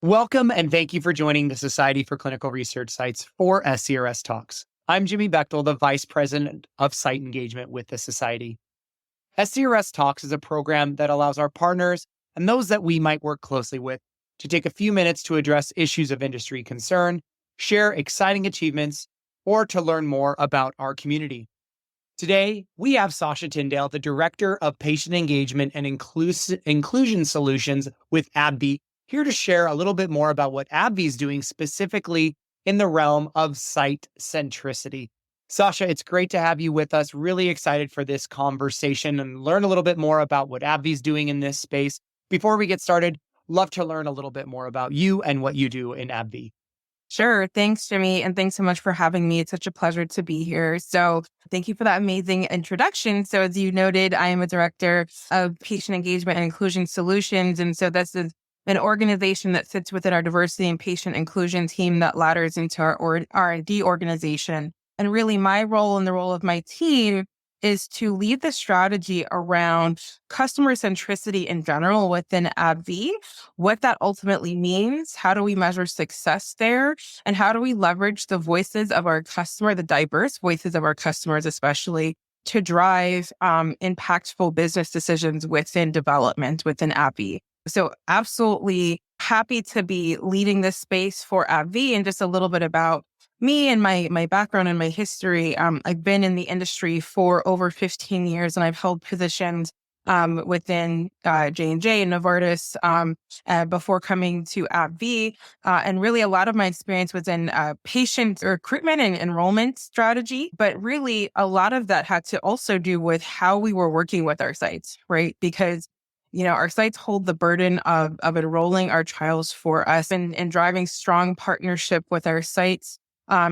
Welcome and thank you for joining the Society for Clinical Research Sites for SCRS Talks. I'm Jimmy Bechtel, the Vice President of Site Engagement with the Society. SCRS Talks is a program that allows our partners and those that we might work closely with to take a few minutes to address issues of industry concern, share exciting achievements, or to learn more about our community. Today, we have Sasha Tyndale, the Director of Patient Engagement and Inclusion Solutions with AbbVie, here to share a little bit more about what AbbVie is doing specifically in the realm of site centricity. Sasha, it's great to have you with us. Really excited for this conversation and learn a little bit more about what AbbVie is doing in this space. Before we get started, love to learn a little bit more about you and what you do in AbbVie. Sure. Thanks, Jimmy. And thanks so much for having me. It's such a pleasure to be here. So thank you for that amazing introduction. So as you noted, I am a director of patient engagement and inclusion solutions. And so that's an organization that sits within our diversity and patient inclusion team that ladders into our R&D organization. And really my role and the role of my team is to lead the strategy around customer centricity in general within AbbVie, what that ultimately means, how do we measure success there, and how do we leverage the voices of our customer, the diverse voices of our customers especially, to drive impactful business decisions within development within AbbVie. So absolutely happy to be leading this space for AbbVie. And just a little bit about me and my background and my history. I've been in the industry for over 15 years, and I've held positions within J&J and Novartis before coming to AbbVie. And really a lot of my experience was in patient recruitment and enrollment strategy. But really a lot of that had to also do with how we were working with our sites, right? Because our sites hold the burden of enrolling our trials for us, and driving strong partnership with our sites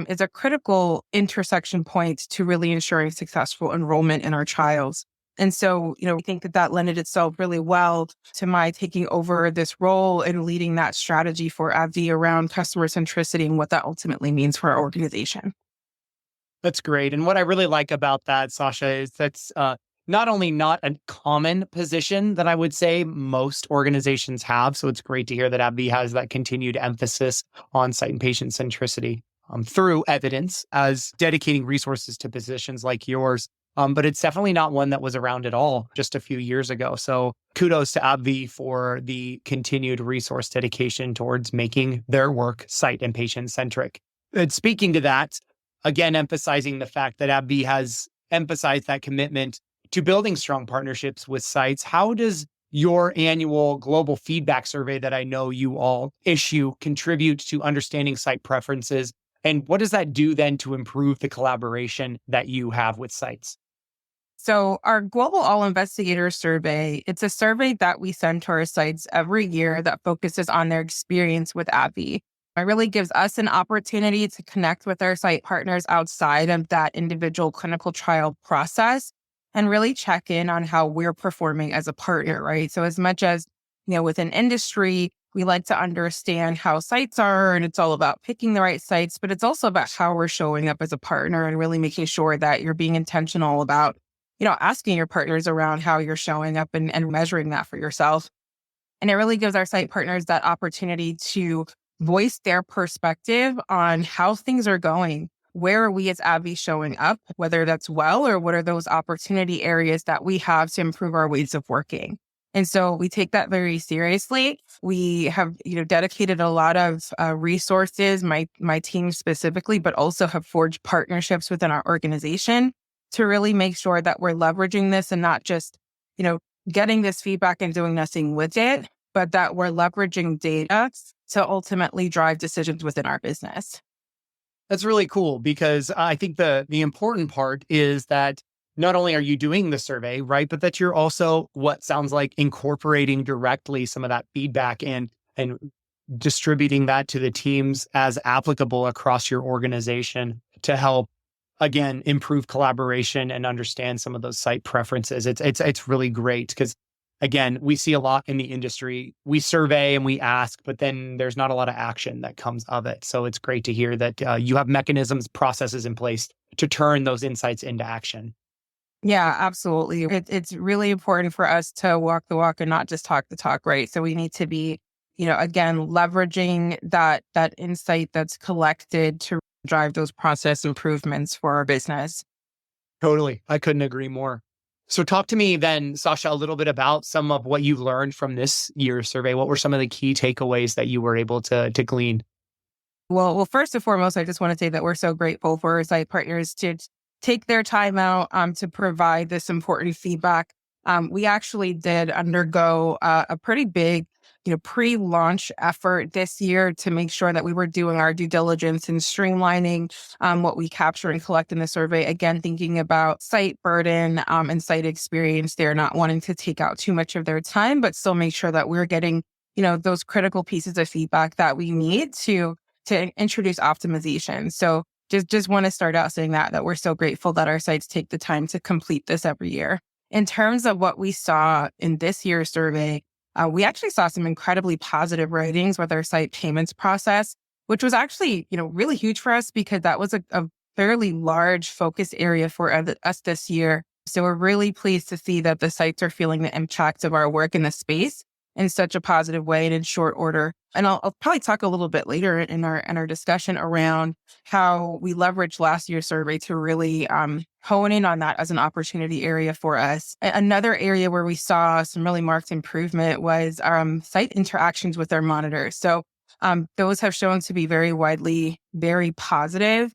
is a critical intersection point to really ensuring successful enrollment in our trials. And so, I think that lended itself really well to my taking over this role and leading that strategy for AbbVie around customer centricity and what that ultimately means for our organization. That's great. And what I really like about that, Sasha, is that's not only not a common position that I would say most organizations have. So it's great to hear that AbbVie has that continued emphasis on site and patient centricity through evidence as dedicating resources to positions like yours. But it's definitely not one that was around at all just a few years ago. So kudos to AbbVie for the continued resource dedication towards making their work site and patient centric. And speaking to that, again, emphasizing the fact that AbbVie has emphasized that commitment to building strong partnerships with sites. How does your annual global feedback survey that I know you all issue contribute to understanding site preferences? And what does that do then to improve the collaboration that you have with sites? So our Global All Investigator Survey, it's a survey that we send to our sites every year that focuses on their experience with AbbVie. It really gives us an opportunity to connect with our site partners outside of that individual clinical trial process and really check in on how we're performing as a partner, right? So as much as, within industry, we like to understand how sites are, and it's all about picking the right sites, but it's also about how we're showing up as a partner and really making sure that you're being intentional about, asking your partners around how you're showing up and measuring that for yourself. And it really gives our site partners that opportunity to voice their perspective on how things are going. Where are we as AbbVie showing up, whether that's well, or what are those opportunity areas that we have to improve our ways of working? And so we take that very seriously. We have, dedicated a lot of resources, my team specifically, but also have forged partnerships within our organization to really make sure that we're leveraging this and not just, getting this feedback and doing nothing with it, but that we're leveraging data to ultimately drive decisions within our business. That's really cool because I think the important part is that not only are you doing the survey, right, but that you're also what sounds like incorporating directly some of that feedback and distributing that to the teams as applicable across your organization to help, again, improve collaboration and understand some of those site preferences. It's really great because, again, we see a lot in the industry. We survey and we ask, but then there's not a lot of action that comes of it. So it's great to hear that you have mechanisms, processes in place to turn those insights into action. Yeah, absolutely. It's really important for us to walk the walk and not just talk the talk, right? So we need to be, again, leveraging that insight that's collected to drive those process improvements for our business. Totally. I couldn't agree more. So talk to me then, Sasha, a little bit about some of what you learned from this year's survey. What were some of the key takeaways that you were able to glean? Well, first and foremost, I just want to say that we're so grateful for our site partners to take their time out to provide this important feedback. We actually did undergo a pretty big, pre-launch effort this year to make sure that we were doing our due diligence and streamlining what we capture and collect in the survey. Again, thinking about site burden and site experience. They're not wanting to take out too much of their time, but still make sure that we're getting, those critical pieces of feedback that we need to introduce optimization. So just want to start out saying that we're so grateful that our sites take the time to complete this every year. In terms of what we saw in this year's survey, we actually saw some incredibly positive ratings with our site payments process, which was actually, really huge for us because that was a fairly large focus area for us this year. So we're really pleased to see that the sites are feeling the impact of our work in the space in such a positive way and in short order. And I'll probably talk a little bit later in our discussion around how we leveraged last year's survey to really hone in on that as an opportunity area for us. Another area where we saw some really marked improvement was site interactions with our monitors. So those have shown to be very widely, very positive,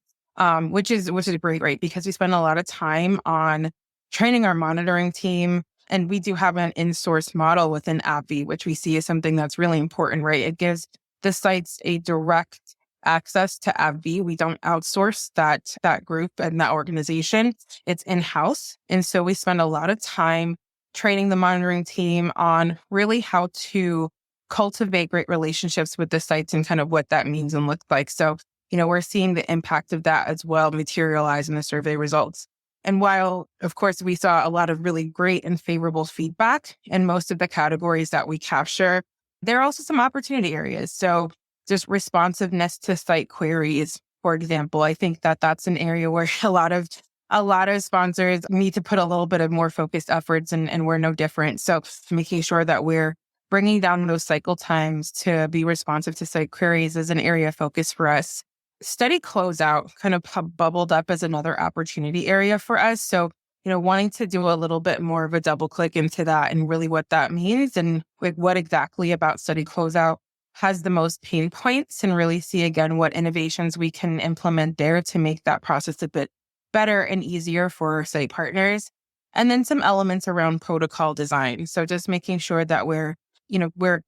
which is great, right? Because we spend a lot of time on training our monitoring team. And we do have an in-source model within AbbVie, which we see as something that's really important, right? It gives the sites a direct access to AbbVie. We don't outsource that group and that organization. It's in-house. And so we spend a lot of time training the monitoring team on really how to cultivate great relationships with the sites and kind of what that means and looks like. So, we're seeing the impact of that as well materialize in the survey results. And while, of course, we saw a lot of really great and favorable feedback in most of the categories that we capture, there are also some opportunity areas. So just responsiveness to site queries, for example, I think that that's an area where a lot of sponsors need to put a little bit of more focused efforts, and we're no different. So making sure that we're bringing down those cycle times to be responsive to site queries is an area of focus for us. Study closeout kind of bubbled up as another opportunity area for us. So, wanting to do a little bit more of a double click into that and really what that means and like what exactly about study closeout has the most pain points and really see again what innovations we can implement there to make that process a bit better and easier for our site partners. And then some elements around protocol design. So just making sure that we're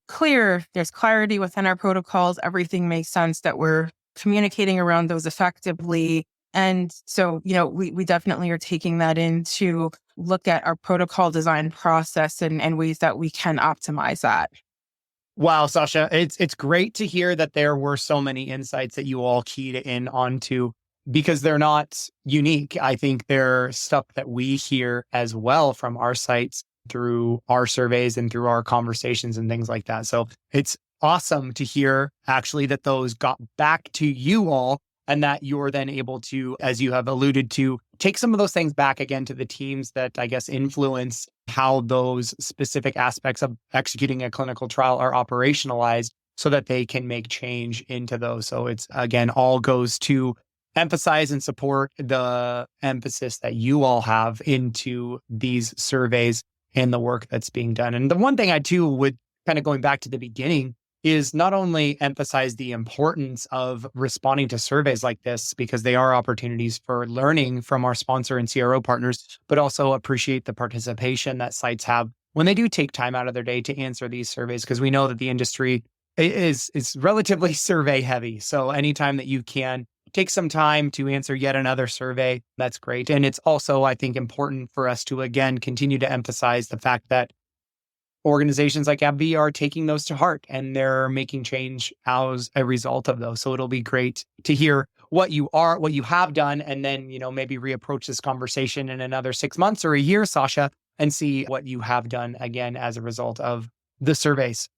clear, there's clarity within our protocols, everything makes sense, that we're communicating around those effectively. And so, we definitely are taking that in to look at our protocol design process and ways that we can optimize that. Wow, Sasha, it's great to hear that there were so many insights that you all keyed in onto because they're not unique. I think they're stuff that we hear as well from our sites through our surveys and through our conversations and things like that. So it's awesome to hear actually that those got back to you all and that you're then able to, as you have alluded to, take some of those things back again to the teams that I guess influence how those specific aspects of executing a clinical trial are operationalized so that they can make change into those. So it's again, all goes to emphasize and support the emphasis that you all have into these surveys and the work that's being done. And the one thing I too would kind of going back to the beginning is not only emphasize the importance of responding to surveys like this, because they are opportunities for learning from our sponsor and CRO partners, but also appreciate the participation that sites have when they do take time out of their day to answer these surveys, because we know that the industry is relatively survey heavy. So anytime that you can take some time to answer yet another survey, that's great. And it's also, I think, important for us to, again, continue to emphasize the fact that organizations like AbbVie are taking those to heart and they're making change as a result of those. So it'll be great to hear what you have done, and then, maybe reapproach this conversation in another 6 months or a year, Sasha, and see what you have done again as a result of the surveys.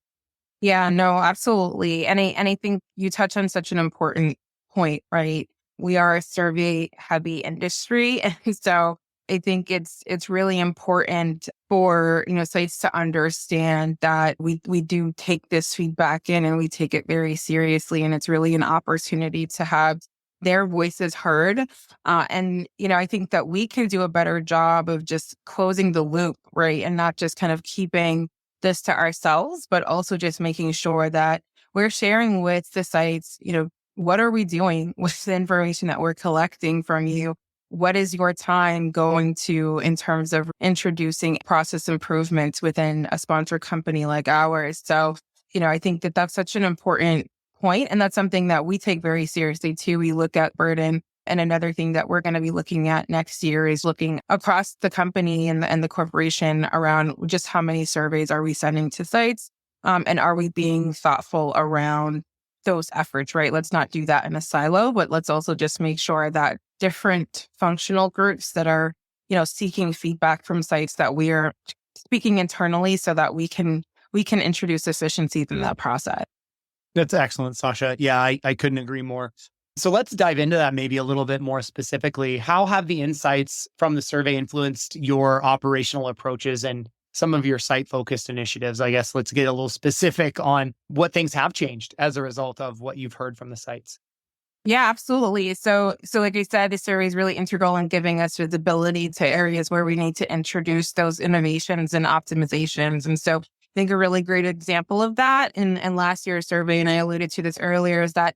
Yeah, no, absolutely. And I think you touch on such an important point, right? We are a survey heavy industry. And so I think it's really important for, sites to understand that we do take this feedback in and we take it very seriously. And it's really an opportunity to have their voices heard. I think that we can do a better job of just closing the loop, right? And not just kind of keeping this to ourselves, but also just making sure that we're sharing with the sites, what are we doing with the information that we're collecting from you? What is your time going to in terms of introducing process improvements within a sponsor company like ours? So, I think that that's such an important point. And that's something that we take very seriously too. We look at burden. And another thing that we're going to be looking at next year is looking across the company and the corporation around just how many surveys are we sending to sites? And are we being thoughtful around those efforts, right? Let's not do that in a silo, but let's also just make sure that different functional groups that are, seeking feedback from sites, that we are speaking internally so that we can introduce efficiencies in that process. That's excellent, Sasha. Yeah, I couldn't agree more. So let's dive into that maybe a little bit more specifically. How have the insights from the survey influenced your operational approaches and some of your site-focused initiatives? I guess let's get a little specific on what things have changed as a result of what you've heard from the sites. Yeah, absolutely. So like I said, the survey is really integral in giving us visibility to areas where we need to introduce those innovations and optimizations. And so I think a really great example of that in last year's survey, and I alluded to this earlier, is that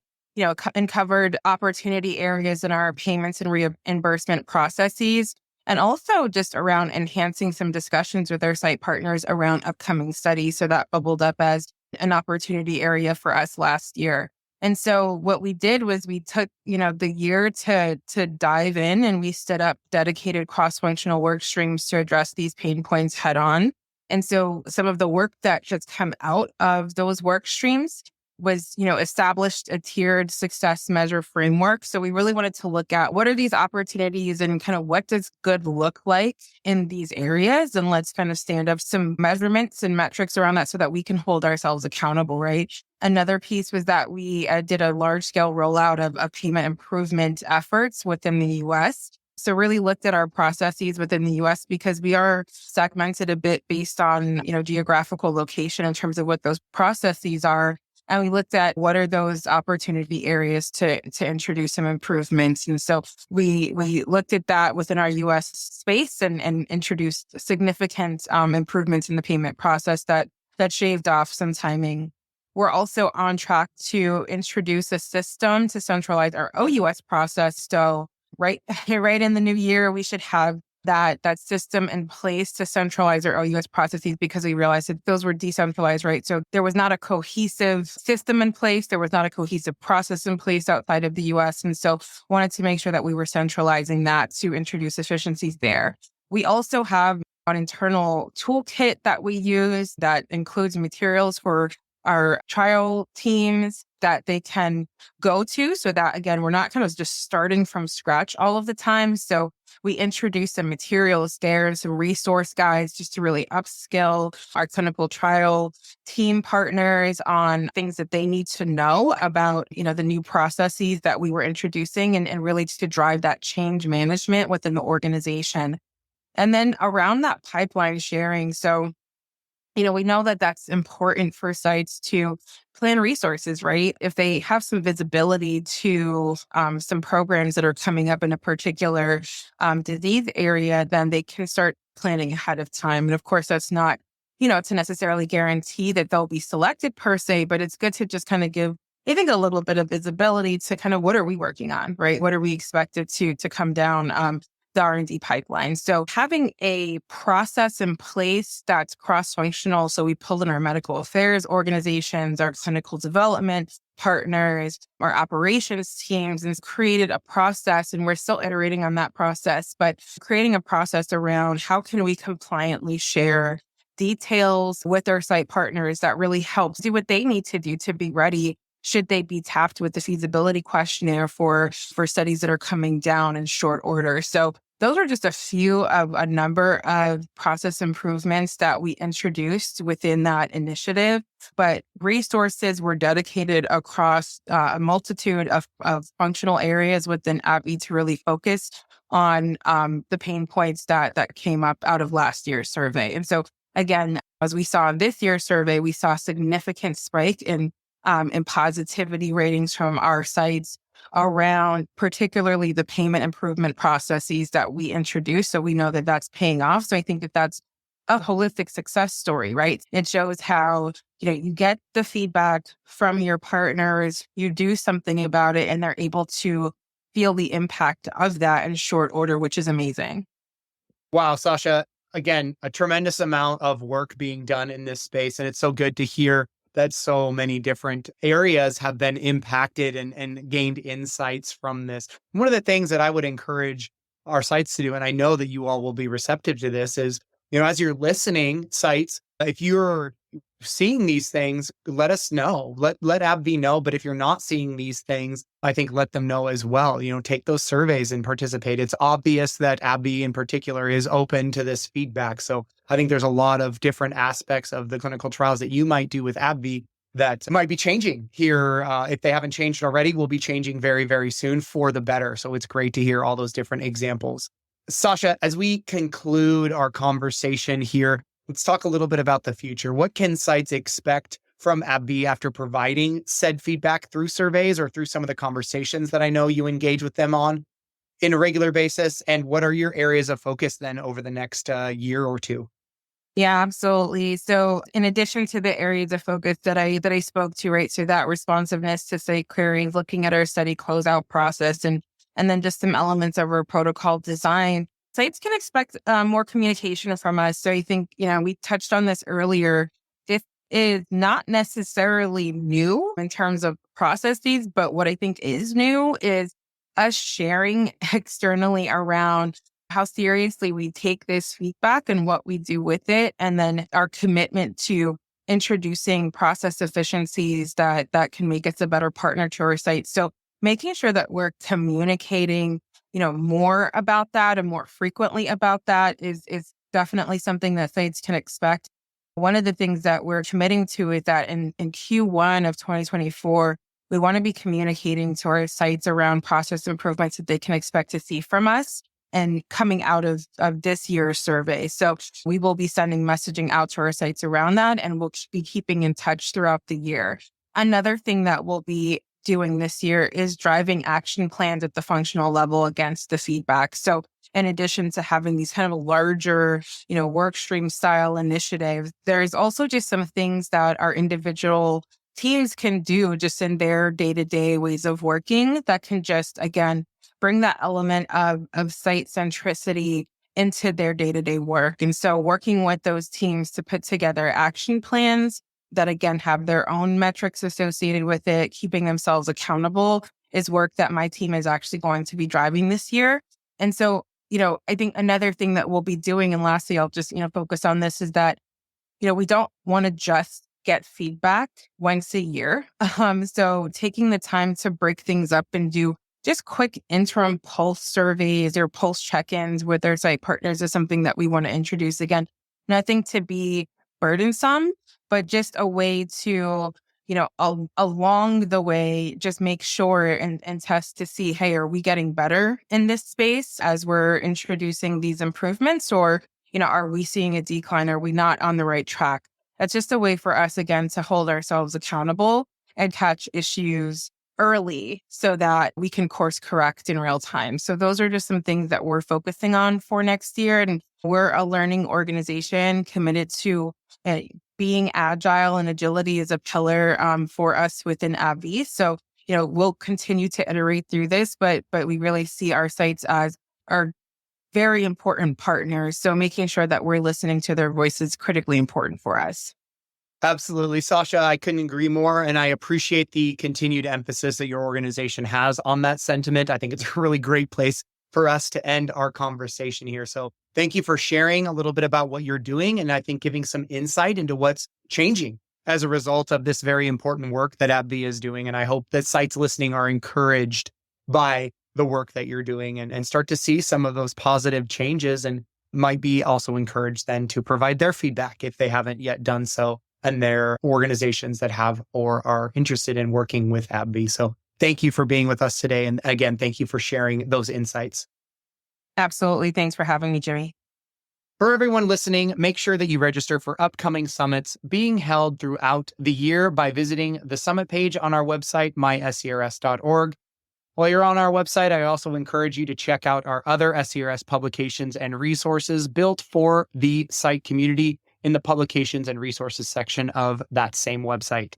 uncovered opportunity areas in our payments and reimbursement processes, and also just around enhancing some discussions with our site partners around upcoming studies. So that bubbled up as an opportunity area for us last year. And so what we did was we took, the year to dive in, and we stood up dedicated cross-functional work streams to address these pain points head on. And so some of the work that has come out of those work streams was, established a tiered success measure framework. So we really wanted to look at what are these opportunities and kind of what does good look like in these areas? And let's kind of stand up some measurements and metrics around that so that we can hold ourselves accountable, right? Another piece was that we did a large scale rollout of payment improvement efforts within the US. So really looked at our processes within the US because we are segmented a bit based on, geographical location in terms of what those processes are. And we looked at what are those opportunity areas to introduce some improvements. And so we looked at that within our US space and introduced significant improvements in the payment process that shaved off some timing. We're also on track to introduce a system to centralize our OUS process. So right in the new year, we should have that system in place to centralize our OUS processes because we realized that those were decentralized, right? So there was not a cohesive system in place. There was not a cohesive process in place outside of the US. And so wanted to make sure that we were centralizing that to introduce efficiencies there. We also have an internal toolkit that we use that includes materials for our trial teams that they can go to so that, again, we're not kind of just starting from scratch all of the time. So we introduce some materials there, some resource guides just to really upskill our clinical trial team partners on things that they need to know about, the new processes that we were introducing and really to drive that change management within the organization. And then around that pipeline sharing. So we know that that's important for sites to plan resources, right? If they have some visibility to some programs that are coming up in a particular disease area, then they can start planning ahead of time. And of course, that's not, to necessarily guarantee that they'll be selected per se, but it's good to just kind of give, I think, a little bit of visibility to kind of what are we working on, right? What are we expected to come down the R&D pipeline. So having a process in place that's cross-functional. So we pulled in our medical affairs organizations, our clinical development partners, our operations teams, and created a process. And we're still iterating on that process, but creating a process around how can we compliantly share details with our site partners that really helps do what they need to do to be ready should they be tapped with the feasibility questionnaire for studies that are coming down in short order. So those are just a few of a number of process improvements that we introduced within that initiative. But resources were dedicated across a multitude of functional areas within AbbVie to really focus on the pain points that came up out of last year's survey. And so again, as we saw in this year's survey, we saw a significant spike in positivity ratings from our sites around particularly the payment improvement processes that we introduced. So we know that that's paying off. So I think that that's a holistic success story, right? It shows how, you get the feedback from your partners, you do something about it, and they're able to feel the impact of that in short order, which is amazing. Wow, Sasha, again, a tremendous amount of work being done in this space. And it's so good to hear that so many different areas have been impacted and gained insights from this. One of the things that I would encourage our sites to do, and I know that you all will be receptive to this, is, as you're listening, sites, if you're seeing these things, let us know. Let AbbVie know. But if you're not seeing these things, I think let them know as well. Take those surveys and participate. It's obvious that AbbVie in particular is open to this feedback. So I think there's a lot of different aspects of the clinical trials that you might do with AbbVie that might be changing here. If they haven't changed already, will be changing very, very soon for the better. So it's great to hear all those different examples. Sasha, as we conclude our conversation here, let's talk a little bit about the future. What can sites expect from AbbVie after providing said feedback through surveys or through some of the conversations that I know you engage with them on a regular basis? And what are your areas of focus then over the next year or two? Yeah, absolutely. So in addition to the areas of focus that I spoke to, right? So that responsiveness to site queries, looking at our study closeout process, and then just some elements of our protocol design, sites can expect more communication from us. So I think, we touched on this earlier. This is not necessarily new in terms of processes, but what I think is new is us sharing externally around how seriously we take this feedback and what we do with it, and then our commitment to introducing process efficiencies that can make us a better partner to our site. So making sure that we're communicating, more about that and more frequently about that is definitely something that sites can expect. One of the things that we're committing to is that in Q1 of 2024, we want to be communicating to our sites around process improvements that they can expect to see from us and coming out of this year's survey. So we will be sending messaging out to our sites around that, and we'll be keeping in touch throughout the year. Another thing that we'll be doing this year is driving action plans at the functional level against the feedback. So in addition to having these kind of larger, work stream style initiatives, there's also just some things that our individual teams can do just in their day-to-day ways of working that can just, again, bring that element of site centricity into their day-to-day work. And so working with those teams to put together action plans that, again, have their own metrics associated with it, keeping themselves accountable, is work that my team is actually going to be driving this year. And so, I think another thing that we'll be doing, and lastly, I'll just, focus on this, is that, we don't want to just get feedback once a year. So taking the time to break things up and do just quick interim pulse surveys or pulse check-ins with our site partners is something that we want to introduce. Again, nothing to be burdensome, but just a way to, along the way, just make sure and test to see, hey, are we getting better in this space as we're introducing these improvements? Or, are we seeing a decline? Are we not on the right track? That's just a way for us, again, to hold ourselves accountable and catch issues early so that we can course correct in real time. So those are just some things that we're focusing on for next year. And we're a learning organization committed to being agile, and agility is a pillar for us within AbbVie. So, we'll continue to iterate through this, but we really see our sites as our very important partners. So making sure that we're listening to their voice is critically important for us. Absolutely. Sasha, I couldn't agree more. And I appreciate the continued emphasis that your organization has on that sentiment. I think it's a really great place for us to end our conversation here. So thank you for sharing a little bit about what you're doing, and I think giving some insight into what's changing as a result of this very important work that AbbVie is doing. And I hope that sites listening are encouraged by the work that you're doing and start to see some of those positive changes, and might be also encouraged then to provide their feedback if they haven't yet done so, and their organizations that have or are interested in working with AbbVie. So thank you for being with us today. And again, thank you for sharing those insights. Absolutely. Thanks for having me, Jimmy. For everyone listening, make sure that you register for upcoming summits being held throughout the year by visiting the summit page on our website, myscrs.org. While you're on our website, I also encourage you to check out our other SCRS publications and resources built for the site community in the publications and resources section of that same website.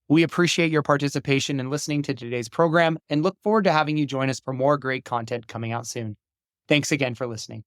We appreciate your participation in listening to today's program and look forward to having you join us for more great content coming out soon. Thanks again for listening.